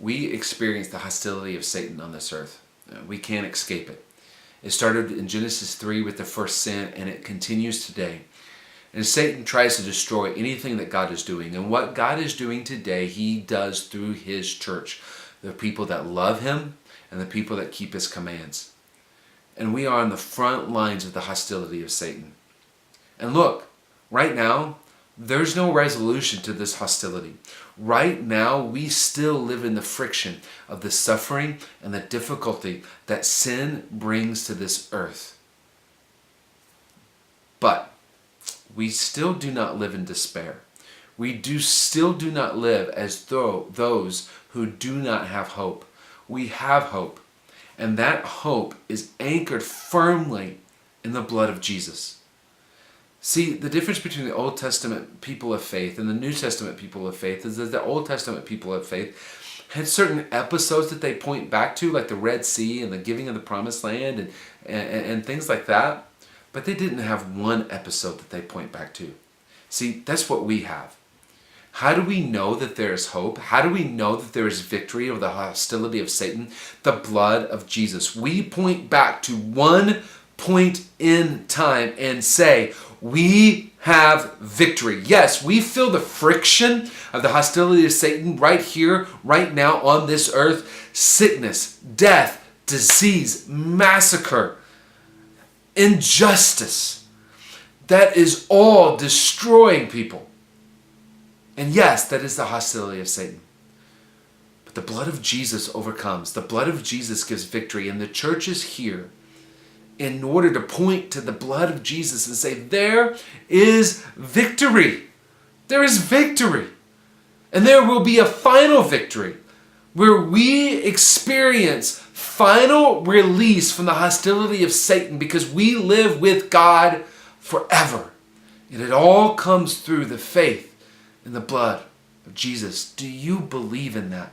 we experience the hostility of Satan on this earth. We can't escape it. It started in Genesis 3 with the first sin, and it continues today. And Satan tries to destroy anything that God is doing. And what God is doing today, he does through his church. The people that love him and the people that keep his commands. And we are on the front lines of the hostility of Satan. And look, right now, there's no resolution to this hostility. Right now, we still live in the friction of the suffering and the difficulty that sin brings to this earth. But we still do not live in despair. We still do not live as though those who do not have hope. We have hope. And that hope is anchored firmly in the blood of Jesus. See, the difference between the Old Testament people of faith and the New Testament people of faith is that the Old Testament people of faith had certain episodes that they point back to, like the Red Sea and the giving of the Promised Land and things like that. But they didn't have one episode that they point back to. See, that's what we have. How do we know that there is hope? How do we know that there is victory over the hostility of Satan? The blood of Jesus. We point back to one point in time and say, we have victory. Yes, we feel the friction of the hostility of Satan right here, right now on this earth. Sickness, death, disease, massacre, injustice. That is all destroying people. And yes, that is the hostility of Satan. But the blood of Jesus overcomes. The blood of Jesus gives victory. And the church is here in order to point to the blood of Jesus and say, there is victory. There is victory. And there will be a final victory where we experience final release from the hostility of Satan because we live with God forever. And it all comes through the faith in the blood of Jesus. Do you believe in that?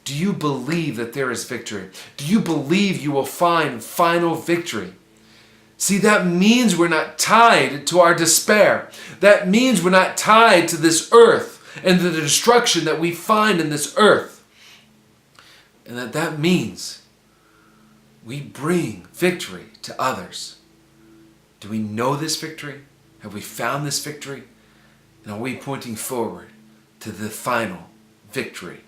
Do you believe that there is victory? Do you believe you will find final victory? See, that means we're not tied to our despair. That means we're not tied to this earth and the destruction that we find in this earth. And that means we bring victory to others. Do we know this victory? Have we found this victory? And are we pointing forward to the final victory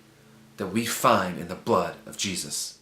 that we find in the blood of Jesus?